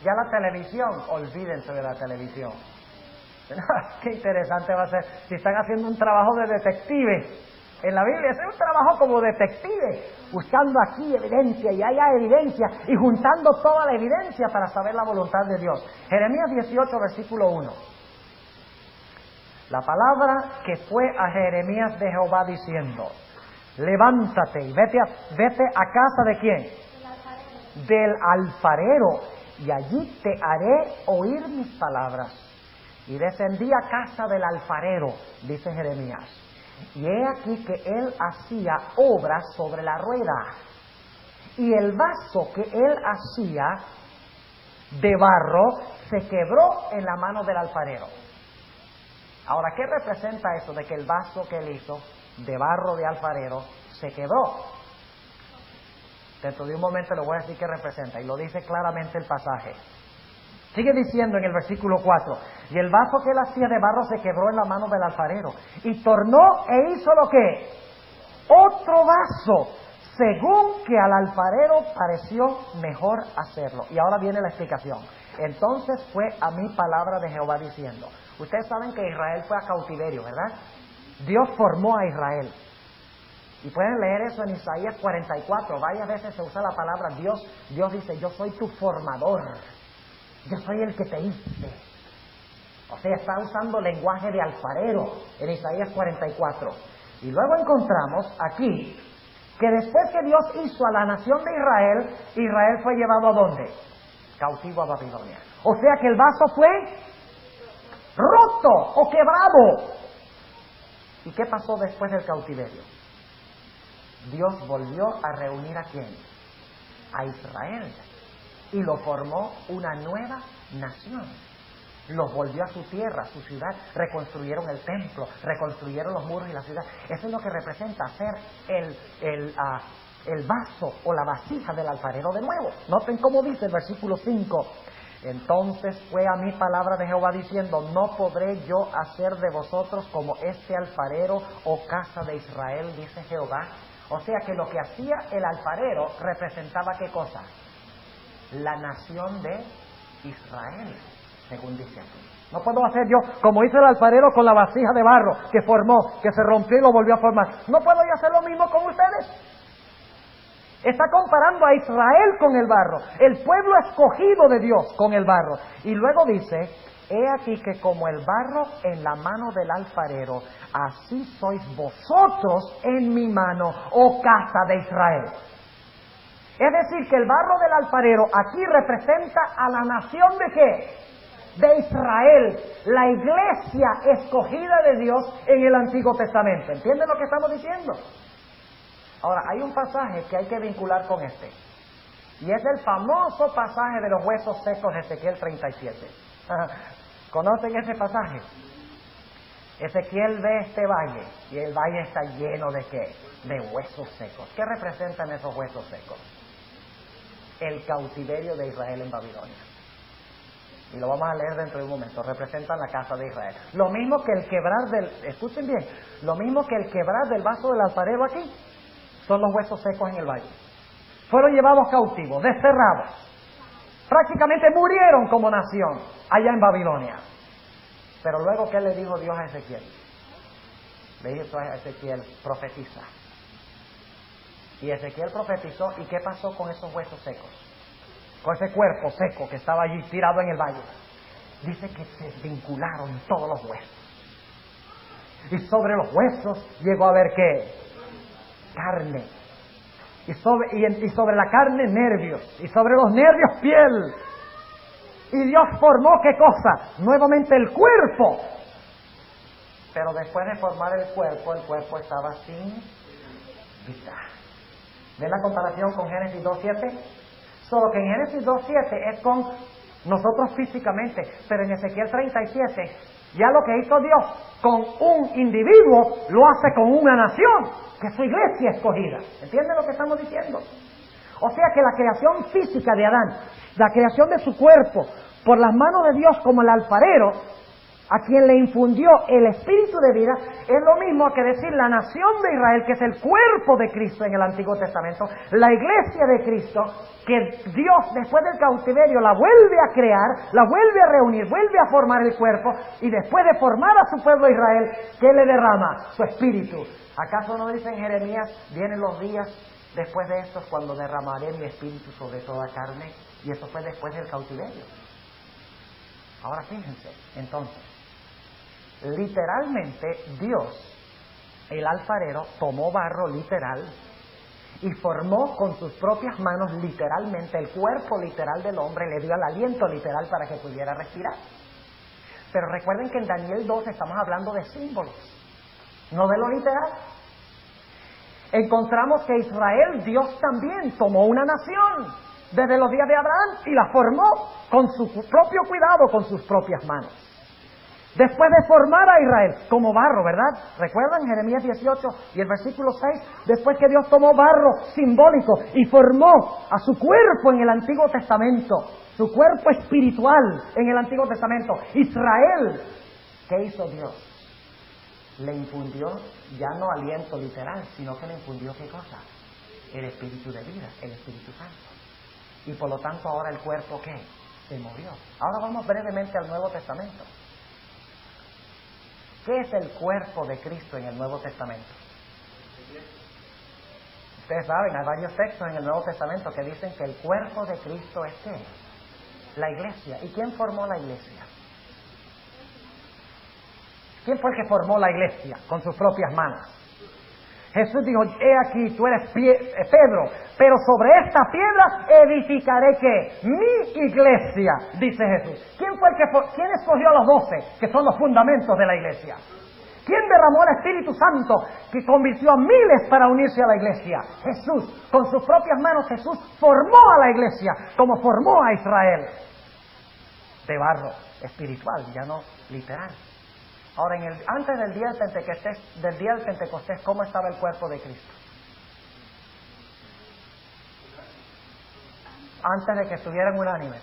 ya la televisión, olvídense de la televisión. Qué interesante va a ser si están haciendo un trabajo de detective. En la Biblia es un trabajo como detective, buscando aquí evidencia y allá evidencia y juntando toda la evidencia para saber la voluntad de Dios. Jeremías 18, versículo 1. La palabra que fue a Jeremías de Jehová diciendo: levántate y vete a casa ¿de quién? Del alfarero, y allí te haré oír mis palabras. Y descendí a casa del alfarero, dice Jeremías, y he aquí que él hacía obras sobre la rueda, y el vaso que él hacía de barro se quebró en la mano del alfarero. Ahora, ¿qué representa eso de que el vaso que él hizo de barro de alfarero se quebró? Dentro de un momento le voy a decir qué representa, y lo dice claramente el pasaje. Sigue diciendo en el versículo 4, y el vaso que él hacía de barro se quebró en la mano del alfarero, y tornó e hizo lo que otro vaso, según que al alfarero pareció mejor hacerlo. Y ahora viene la explicación. Entonces fue a mí palabra de Jehová diciendo, ustedes saben que Israel fue a cautiverio, ¿verdad? Dios formó a Israel. Y pueden leer eso en Isaías 44. Varias veces se usa la palabra Dios. Dios dice, yo soy tu formador. Yo soy el que te hice. O sea, está usando lenguaje de alfarero en Isaías 44. Y luego encontramos aquí que después que Dios hizo a la nación de Israel, Israel fue llevado ¿a dónde? Cautivo a Babilonia. O sea que el vaso fue roto o quebrado. ¿Y qué pasó después del cautiverio? Dios volvió a reunir ¿a quién? A Israel. Y lo formó una nueva nación. Los volvió a su tierra, a su ciudad. Reconstruyeron el templo, reconstruyeron los muros y la ciudad. Eso es lo que representa hacer el vaso o la vasija del alfarero de nuevo. Noten cómo dice el versículo 5. Entonces fue a mí palabra de Jehová diciendo, no podré yo hacer de vosotros como este alfarero o casa de Israel, dice Jehová. O sea que lo que hacía el alfarero representaba ¿qué cosa? La nación de Israel, según dice aquí. No puedo hacer yo como hizo el alfarero con la vasija de barro que formó, que se rompió y lo volvió a formar. No puedo yo hacer lo mismo con ustedes. Está comparando a Israel con el barro, el pueblo escogido de Dios con el barro. Y luego dice, he aquí que como el barro en la mano del alfarero, así sois vosotros en mi mano, oh casa de Israel. Es decir, que el barro del alfarero aquí representa a la nación ¿de qué? De Israel, la iglesia escogida de Dios en el Antiguo Testamento. ¿Entienden lo que estamos diciendo? Ahora, hay un pasaje que hay que vincular con este. Y es el famoso pasaje de los huesos secos de Ezequiel 37. ¿Conocen ese pasaje? Ezequiel ve este valle, y el valle está lleno ¿de qué? De huesos secos. ¿Qué representan esos huesos secos? El cautiverio de Israel en Babilonia. Y lo vamos a leer dentro de un momento. Representan la casa de Israel. Lo mismo que el quebrar escuchen bien, lo mismo que el quebrar del vaso del alfarero aquí, son los huesos secos en el valle. Fueron llevados cautivos, desterrados. Prácticamente murieron como nación allá en Babilonia. Pero luego, ¿qué le dijo Dios a Ezequiel? Le dijo a Ezequiel, profetiza. Y Ezequiel profetizó, ¿y qué pasó con esos huesos secos? Con ese cuerpo seco que estaba allí tirado en el valle. Dice que se vincularon todos los huesos. Y sobre los huesos llegó a haber ¿qué? Carne. Y sobre la carne nervios. Y sobre los nervios piel. Y Dios formó ¿qué cosa? Nuevamente el cuerpo. Pero después de formar el cuerpo estaba sin vida. ¿Ven la comparación con Génesis 2.7? Solo que en Génesis 2.7 es con nosotros físicamente, pero en Ezequiel 37 ya lo que hizo Dios con un individuo lo hace con una nación, que es su iglesia escogida. ¿Entienden lo que estamos diciendo? O sea que la creación física de Adán, la creación de su cuerpo, por las manos de Dios como el alfarero, a quien le infundió el espíritu de vida, es lo mismo que decir la nación de Israel, que es el cuerpo de Cristo en el Antiguo Testamento, la iglesia de Cristo, que Dios después del cautiverio la vuelve a crear, la vuelve a reunir, vuelve a formar el cuerpo, y después de formar a su pueblo Israel, ¿qué le derrama? Su espíritu. ¿Acaso no dice en Jeremías, vienen los días después de estos cuando derramaré mi espíritu sobre toda carne? Y eso fue después del cautiverio. Ahora fíjense, entonces, literalmente Dios, el alfarero, tomó barro literal y formó con sus propias manos literalmente el cuerpo literal del hombre, le dio el aliento literal para que pudiera respirar. Pero recuerden que en Daniel 2 estamos hablando de símbolos, no de lo literal. Encontramos que Israel, Dios también tomó una nación desde los días de Abraham y la formó con su propio cuidado, con sus propias manos. Después de formar a Israel como barro, ¿verdad? ¿Recuerdan Jeremías 18 y el versículo 6? Después que Dios tomó barro simbólico y formó a su cuerpo en el Antiguo Testamento, su cuerpo espiritual en el Antiguo Testamento, Israel, ¿qué hizo Dios? Le infundió ya no aliento literal, sino que le infundió ¿qué cosa? El Espíritu de vida, el Espíritu Santo. Y por lo tanto ahora el cuerpo ¿qué? Se movió. Ahora vamos brevemente al Nuevo Testamento. ¿Qué es el cuerpo de Cristo en el Nuevo Testamento? Ustedes saben, hay varios textos en el Nuevo Testamento que dicen que el cuerpo de Cristo es ¿qué? La iglesia. ¿Y quién formó la iglesia? ¿Quién fue el que formó la iglesia con sus propias manos? Jesús dijo, he aquí, tú eres Pedro, pero sobre esta piedra edificaré ¿qué? Mi iglesia, dice Jesús. ¿Quién escogió a los 12, que son los fundamentos de la iglesia? ¿Quién derramó el Espíritu Santo que convirtió a miles para unirse a la iglesia? Jesús. Con sus propias manos Jesús formó a la iglesia, como formó a Israel. De barro espiritual, ya no literal. Ahora, antes del día del Pentecostés, ¿cómo estaba el cuerpo de Cristo? Antes de que estuvieran unánimes.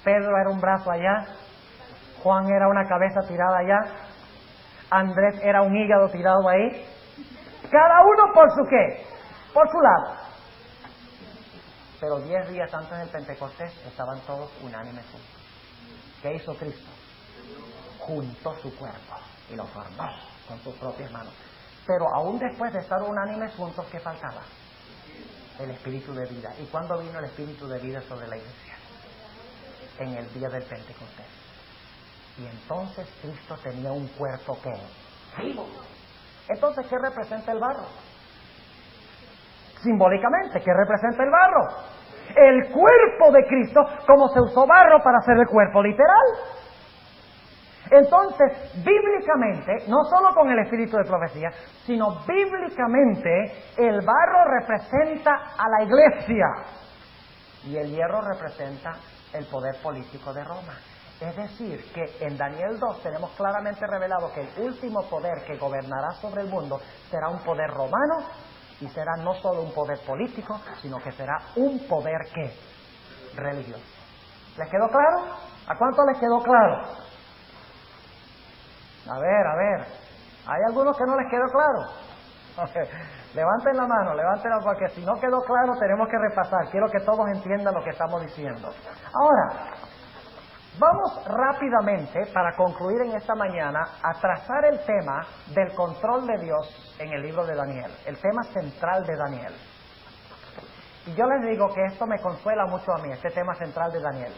Pedro era un brazo allá, Juan era una cabeza tirada allá, Andrés era un hígado tirado ahí. Cada uno por su ¿qué? Por su lado. Pero 10 días antes del Pentecostés estaban todos unánimes juntos. ¿Qué hizo Cristo? Juntó su cuerpo y lo formó con sus propias manos. Pero aún después de estar unánimes juntos, ¿qué faltaba? El Espíritu de vida. ¿Y cuándo vino el Espíritu de vida sobre la iglesia? En el día del Pentecostés. Y entonces Cristo tenía un cuerpo que vivo. Entonces, ¿qué representa el barro? Simbólicamente, ¿qué representa el barro? El cuerpo de Cristo, como se usó barro para hacer el cuerpo literal. Entonces, bíblicamente, no solo con el espíritu de profecía, sino bíblicamente, el barro representa a la iglesia y el hierro representa el poder político de Roma. Es decir, que en Daniel 2 tenemos claramente revelado que el último poder que gobernará sobre el mundo será un poder romano. Y será no solo un poder político, sino que será un poder ¿qué? Religioso. ¿Les quedó claro? ¿A cuánto les quedó claro? A ver. ¿Hay algunos que no les quedó claro? Levanten la mano, porque si no quedó claro tenemos que repasar. Quiero que todos entiendan lo que estamos diciendo. Ahora, vamos rápidamente, para concluir en esta mañana, a trazar el tema del control de Dios en el libro de Daniel, el tema central de Daniel. Y yo les digo que esto me consuela mucho a mí, este tema central de Daniel.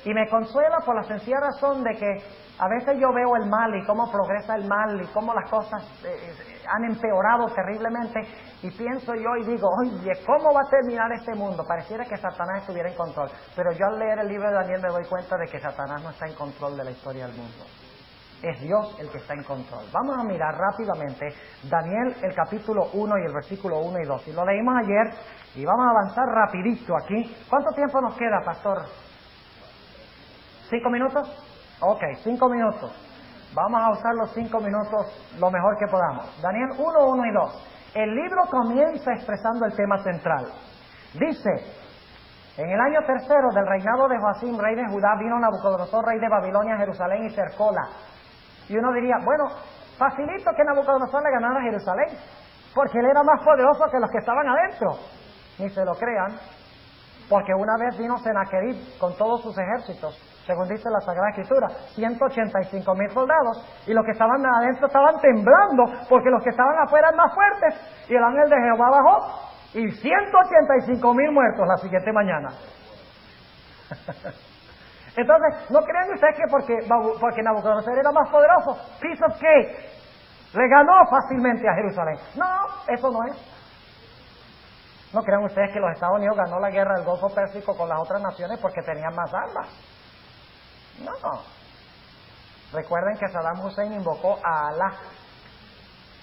Y me consuela por la sencilla razón de que a veces yo veo el mal y cómo progresa el mal y cómo las cosas han empeorado terriblemente, y pienso yo y digo, oye, ¿cómo va a terminar este mundo? Pareciera que Satanás estuviera en control, pero yo al leer el libro de Daniel me doy cuenta de que Satanás no está en control de la historia del mundo. Es Dios el que está en control. Vamos a mirar rápidamente Daniel, el capítulo 1 y el versículo 1 y 2. Y lo leímos ayer y vamos a avanzar rapidito aquí. ¿Cuánto tiempo nos queda, pastor? ¿5 minutos? Ok, 5 minutos. Vamos a usar los 5 minutos lo mejor que podamos. Daniel 1, 1 y 2. El libro comienza expresando el tema central. Dice, en el año 3 del reinado de Joacim, rey de Judá, vino Nabucodonosor, rey de Babilonia, a Jerusalén y cercóla. Y uno diría, bueno, facilito que Nabucodonosor le ganara a Jerusalén, porque él era más poderoso que los que estaban adentro. Ni se lo crean, porque una vez vino Senaquerib con todos sus ejércitos, según dice la Sagrada Escritura, 185,000 soldados, y los que estaban adentro estaban temblando, porque los que estaban afuera eran más fuertes, y el ángel de Jehová bajó, y 185,000 muertos la siguiente mañana. Entonces, no crean ustedes que porque Nabucodonosor era más poderoso, piece of cake, le ganó fácilmente a Jerusalén. No, eso no es. No crean ustedes que los Estados Unidos ganó la guerra del Golfo Pérsico con las otras naciones porque tenían más armas. No. Recuerden que Saddam Hussein invocó a Alá.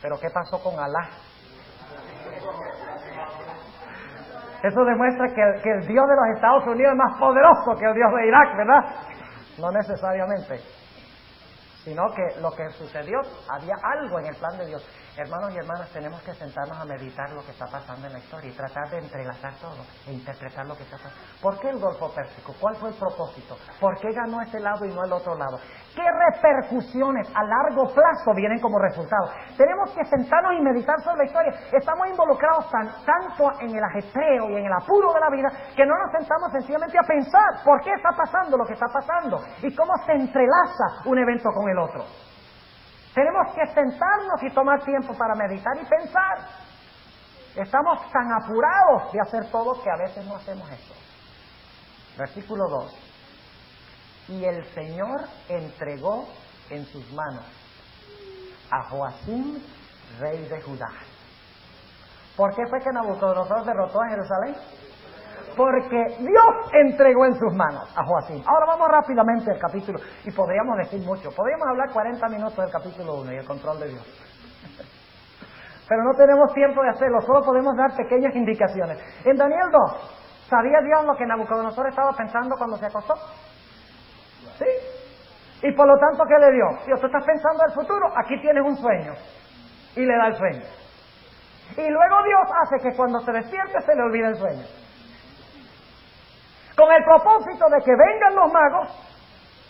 ¿Pero qué pasó con Alá? Eso demuestra que el Dios de los Estados Unidos es más poderoso que el Dios de Irak, ¿verdad? No necesariamente, sino que lo que sucedió, había algo en el plan de Dios. Hermanos y hermanas, tenemos que sentarnos a meditar lo que está pasando en la historia y tratar de entrelazar todo e interpretar lo que está pasando. ¿Por qué el Golfo Pérsico? ¿Cuál fue el propósito? ¿Por qué ganó este lado y no el otro lado? ¿Qué repercusiones a largo plazo vienen como resultado? Tenemos que sentarnos y meditar sobre la historia. Estamos involucrados tanto en el ajetreo y en el apuro de la vida que no nos sentamos sencillamente a pensar por qué está pasando lo que está pasando y cómo se entrelaza un evento con el otro. Tenemos que sentarnos y tomar tiempo para meditar y pensar. Estamos tan apurados de hacer todo que a veces no hacemos eso. Versículo 2. Y el Señor entregó en sus manos a Joacim, rey de Judá. ¿Por qué fue que Nabucodonosor derrotó a Jerusalén? Porque Dios entregó en sus manos a Joacim. Ahora vamos rápidamente al capítulo, y podríamos decir mucho. Podríamos hablar 40 minutos del capítulo 1 y el control de Dios. Pero no tenemos tiempo de hacerlo, solo podemos dar pequeñas indicaciones. En Daniel 2, ¿sabía Dios lo que Nabucodonosor estaba pensando cuando se acostó? ¿Sí? Y por lo tanto, ¿qué le dio? Dios, tú estás pensando en el futuro, aquí tienes un sueño. Y le da el sueño. Y luego Dios hace que cuando se despierte se le olvide el sueño. Con el propósito de que vengan los magos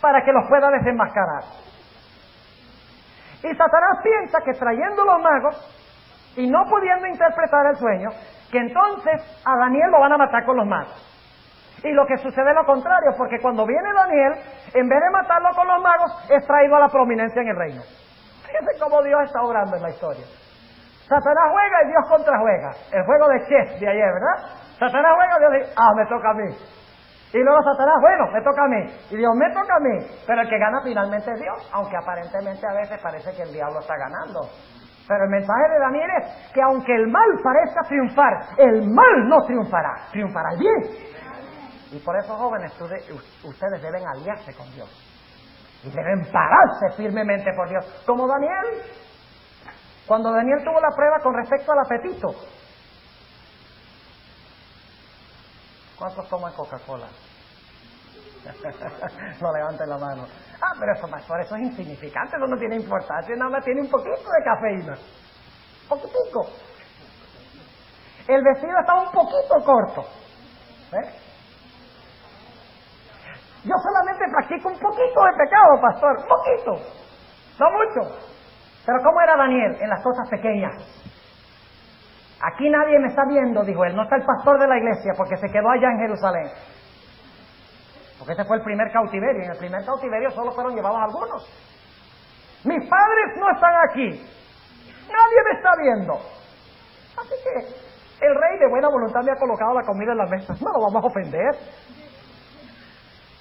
para que los pueda desenmascarar. Y Satanás piensa que trayendo los magos y no pudiendo interpretar el sueño, que entonces a Daniel lo van a matar con los magos. Y lo que sucede es lo contrario, porque cuando viene Daniel, en vez de matarlo con los magos, es traído a la prominencia en el reino. Fíjense cómo Dios está obrando en la historia. Satanás juega y Dios contrajuega. El juego de chess de ayer, ¿verdad? Satanás juega y Dios dice, me toca a mí. Y luego Satanás, bueno, me toca a mí. Y Dios, me toca a mí. Pero el que gana finalmente es Dios, aunque aparentemente a veces parece que el diablo está ganando. Pero el mensaje de Daniel es que aunque el mal parezca triunfar, el mal no triunfará, triunfará el bien. Y por eso, jóvenes, ustedes deben aliarse con Dios. Y deben pararse firmemente por Dios, como Daniel. Cuando Daniel tuvo la prueba con respecto al apetito. ¿Cuántos toman Coca-Cola? No levanten la mano. Pero eso, pastor, eso es insignificante, eso no tiene importancia, nada más tiene un poquito de cafeína. Poquitico. El vestido está un poquito corto. Yo solamente practico un poquito de pecado, pastor, un poquito, no mucho. Pero ¿cómo era Daniel en las cosas pequeñas? Aquí nadie me está viendo, dijo él, no está el pastor de la iglesia porque se quedó allá en Jerusalén. Porque ese fue el primer cautiverio, y en el primer cautiverio solo fueron llevados algunos. Mis padres no están aquí, nadie me está viendo. Así que el rey de buena voluntad me ha colocado la comida en la mesa, no lo vamos a ofender.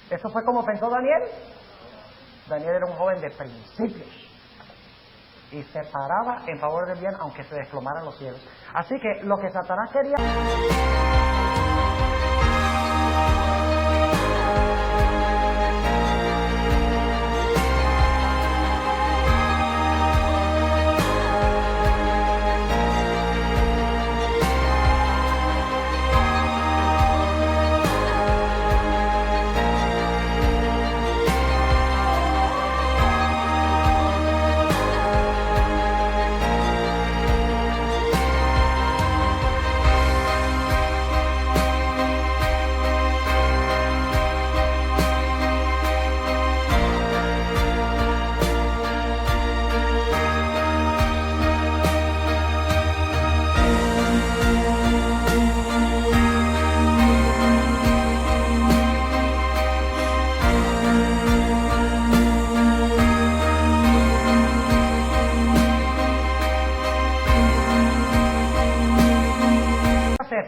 Eso fue como pensó Daniel. Daniel era un joven de principios y se paraba en favor del bien aunque se desplomaran los cielos. Así que lo que Satanás quería...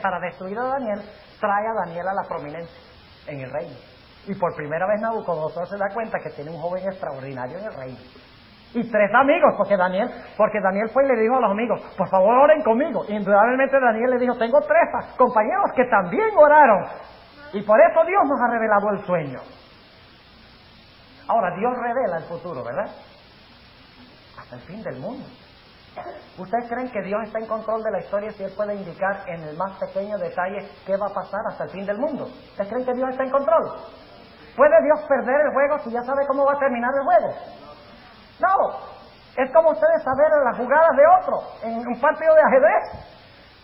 Para destruir a Daniel, trae a Daniel a la prominencia en el reino. Y por primera vez Nabucodonosor se da cuenta que tiene un joven extraordinario en el reino. Y 3 amigos, porque Daniel fue y le dijo a los amigos, por favor oren conmigo. Y indudablemente Daniel le dijo, tengo 3 compañeros que también oraron. Y por eso Dios nos ha revelado el sueño. Ahora, Dios revela el futuro, ¿verdad? Hasta el fin del mundo. ¿Ustedes creen que Dios está en control de la historia si Él puede indicar en el más pequeño detalle qué va a pasar hasta el fin del mundo? ¿Ustedes creen que Dios está en control? ¿Puede Dios perder el juego si ya sabe cómo va a terminar el juego? No. Es como ustedes saber las jugadas de otro en un partido de ajedrez.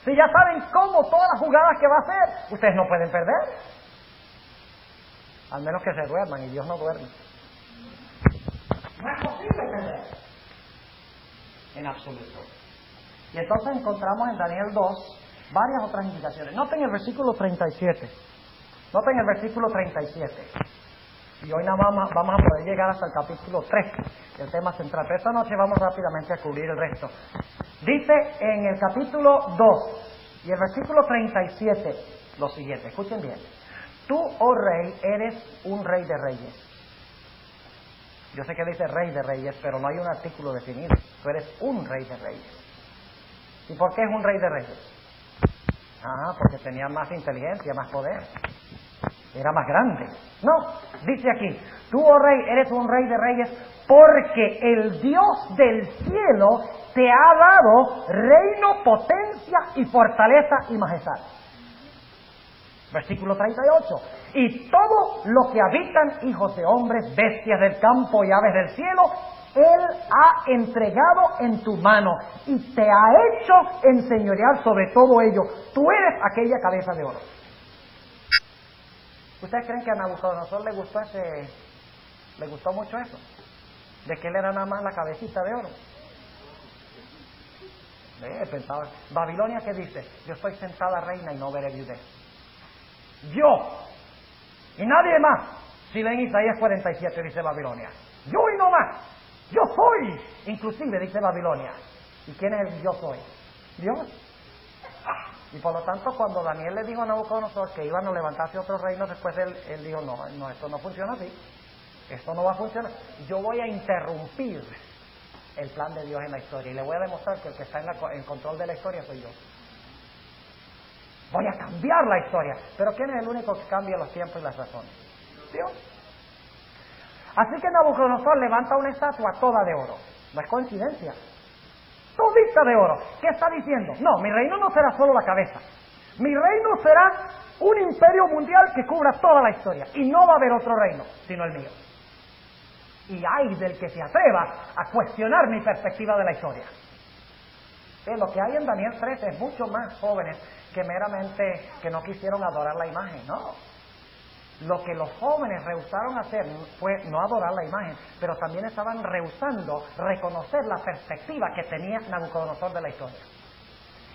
Si ya saben cómo todas las jugadas que va a hacer, ustedes no pueden perder. Al menos que se duerman, y Dios no duerme. No es posible perder. En absoluto. Y entonces encontramos en Daniel 2 varias otras indicaciones. Noten el versículo 37. Noten el versículo 37. Y hoy nada más vamos a poder llegar hasta el capítulo 3, el tema central. Pero esta noche vamos rápidamente a cubrir el resto. Dice en el capítulo 2 y el versículo 37 lo siguiente. Escuchen bien. Tú, oh rey, eres un rey de reyes. Yo sé que dice rey de reyes, pero no hay un artículo definido. Tú eres un rey de reyes. ¿Y por qué es un rey de reyes? Porque tenía más inteligencia, más poder. Era más grande. No, dice aquí, tú, oh rey, eres un rey de reyes porque el Dios del cielo te ha dado reino, potencia y fortaleza y majestad. Versículo 38. Y todo lo que habitan hijos de hombres, bestias del campo y aves del cielo, Él ha entregado en tu mano y te ha hecho enseñorear sobre todo ello. Tú eres aquella cabeza de oro. ¿Ustedes creen que a Nabucodonosor le gustó mucho eso? De que él era nada más la cabecita de oro. Pensaba, Babilonia, ¿qué dice? Yo estoy sentada reina y no veré viudez. Yo y nadie más. Si leen Isaías 47 dice Babilonia. Yo y no más. Yo soy. Inclusive dice Babilonia. ¿Y quién es el yo soy? Dios. Y por lo tanto, cuando Daniel le dijo a Nabucodonosor que iban a levantarse otros reinos, después él dijo, no, esto no funciona así. Esto no va a funcionar. Yo voy a interrumpir el plan de Dios en la historia y le voy a demostrar que el que está en control de la historia soy yo. Voy a cambiar la historia. Pero ¿quién es el único que cambia los tiempos y las razones? Dios. Así que Nabucodonosor levanta una estatua toda de oro. No es coincidencia. Todita de oro. ¿Qué está diciendo? No, mi reino no será solo la cabeza. Mi reino será un imperio mundial que cubra toda la historia. Y no va a haber otro reino, sino el mío. Y hay del que se atreva a cuestionar mi perspectiva de la historia. Lo que hay en Daniel 13 es mucho más jóvenes que meramente que no quisieron adorar la imagen, no. Lo que los jóvenes rehusaron hacer fue no adorar la imagen, pero también estaban rehusando reconocer la perspectiva que tenía Nabucodonosor de la historia.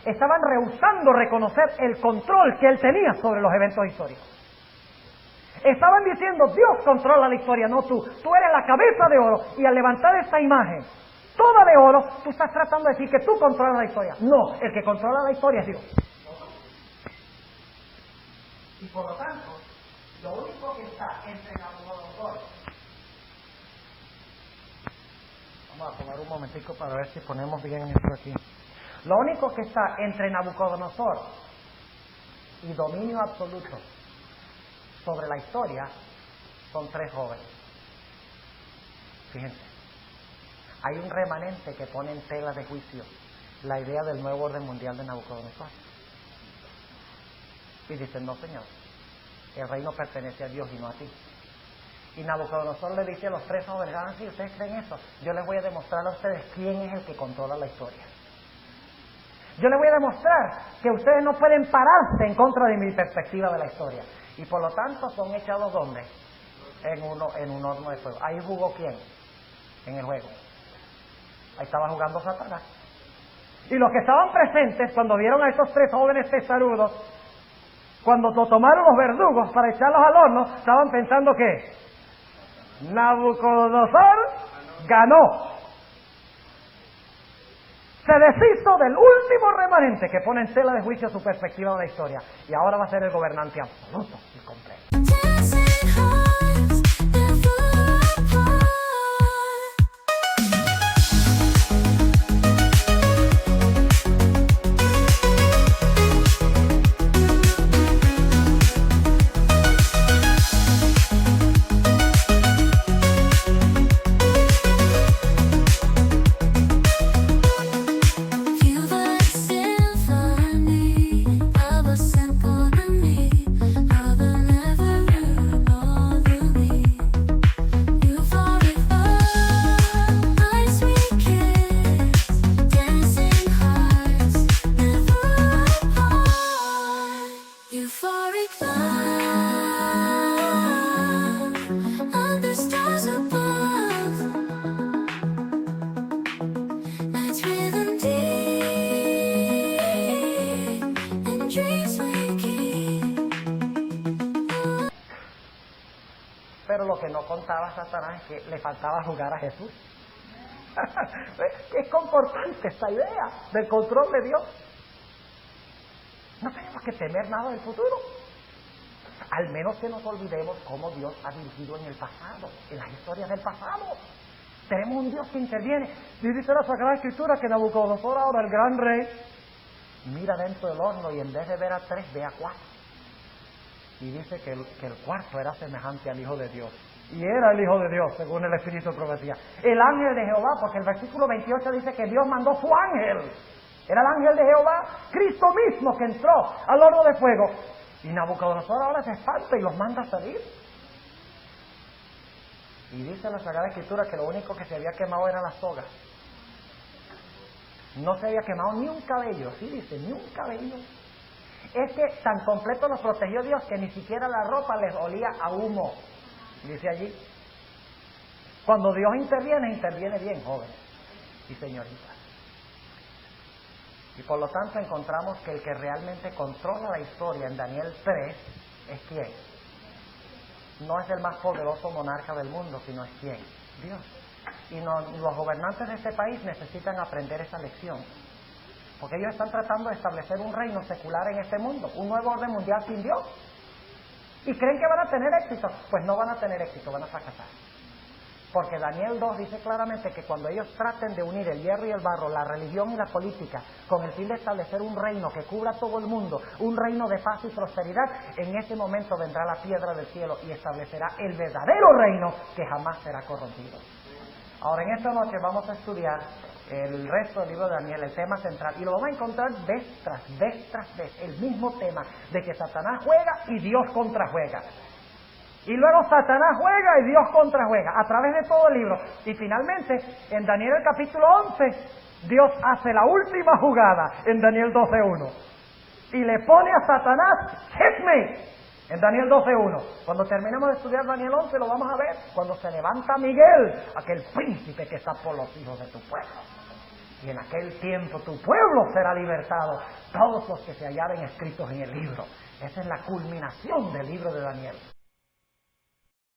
Estaban rehusando reconocer el control que él tenía sobre los eventos históricos. Estaban diciendo, Dios controla la historia, no tú. Tú eres la cabeza de oro y al levantar esta imagen toda de oro, tú estás tratando de decir que tú controlas la historia. No, el que controla la historia es Dios. Y por lo tanto, lo único que está entre Nabucodonosor. Vamos a tomar un momentico para ver si ponemos bien esto aquí. Lo único que está entre Nabucodonosor y dominio absoluto sobre la historia son tres jóvenes. Fíjense, hay un remanente que pone en tela de juicio la idea del nuevo orden mundial de Nabucodonosor. Y dicen, no señor, el reino pertenece a Dios y no a ti. Y Nabucodonosor le dice a los tres jóvenes, si ustedes creen eso, yo les voy a demostrar a ustedes quién es el que controla la historia. Yo les voy a demostrar que ustedes no pueden pararse en contra de mi perspectiva de la historia. Y por lo tanto son echados ¿dónde? En un horno de fuego. ¿Ahí jugó quién? En el juego. Ahí estaba jugando Satanás. Y los que estaban presentes cuando vieron a estos tres jóvenes testarudos, cuando tomaron los verdugos para echarlos al horno, estaban pensando que Nabucodonosor ganó. Se deshizo del último remanente que pone en tela de juicio su perspectiva de la historia. Y ahora va a ser el gobernante absoluto y completo. que no contaba Satanás es que le faltaba jugar a Jesús. Es confortante esta idea del control de Dios. No tenemos que temer nada del futuro. Al menos que nos olvidemos cómo Dios ha dirigido en el pasado, en las historias del pasado. Tenemos un Dios que interviene. Y dice la Sagrada Escritura que Nabucodonosor, ahora el gran rey, mira dentro del horno y en vez de ver a 3, ve a 4. Y dice que el cuarto era semejante al Hijo de Dios. Y era el Hijo de Dios, según el Espíritu de profecía. El ángel de Jehová, porque el versículo 28 dice que Dios mandó su ángel. Era el ángel de Jehová, Cristo mismo, que entró al horno de fuego. Y Nabucodonosor ahora se espanta y los manda a salir. Y dice la Sagrada Escritura que lo único que se había quemado eran las sogas. No se había quemado ni un cabello, sí dice, ni un cabello. Es que tan completo los protegió Dios que ni siquiera la ropa les olía a humo. Dice allí. Cuando Dios interviene, interviene bien, jóvenes y señoritas. Y por lo tanto encontramos que el que realmente controla la historia en Daniel 3 es ¿quién? No es el más poderoso monarca del mundo, sino es ¿quién? Dios. Y los gobernantes de este país necesitan aprender esa lección. Porque ellos están tratando de establecer un reino secular en este mundo, un nuevo orden mundial sin Dios. ¿Y creen que van a tener éxito? Pues no van a tener éxito, van a fracasar. Porque Daniel 2 dice claramente que cuando ellos traten de unir el hierro y el barro, la religión y la política, con el fin de establecer un reino que cubra todo el mundo, un reino de paz y prosperidad, en ese momento vendrá la piedra del cielo y establecerá el verdadero reino que jamás será corrompido. Ahora, en esta noche vamos a estudiar el resto del libro de Daniel, el tema central, y lo vamos a encontrar vez tras vez, el mismo tema de que Satanás juega y Dios contrajuega. Y luego Satanás juega y Dios contrajuega, a través de todo el libro. Y finalmente, en Daniel el capítulo 11, Dios hace la última jugada, en Daniel 12.1. Y le pone a Satanás, checkmate, en Daniel 12.1. Cuando terminemos de estudiar Daniel 11, lo vamos a ver, cuando se levanta Miguel, aquel príncipe que está por los hijos de tu pueblo. Y en aquel tiempo tu pueblo será libertado, todos los que se hallaren escritos en el libro. Esa es la culminación del libro de Daniel.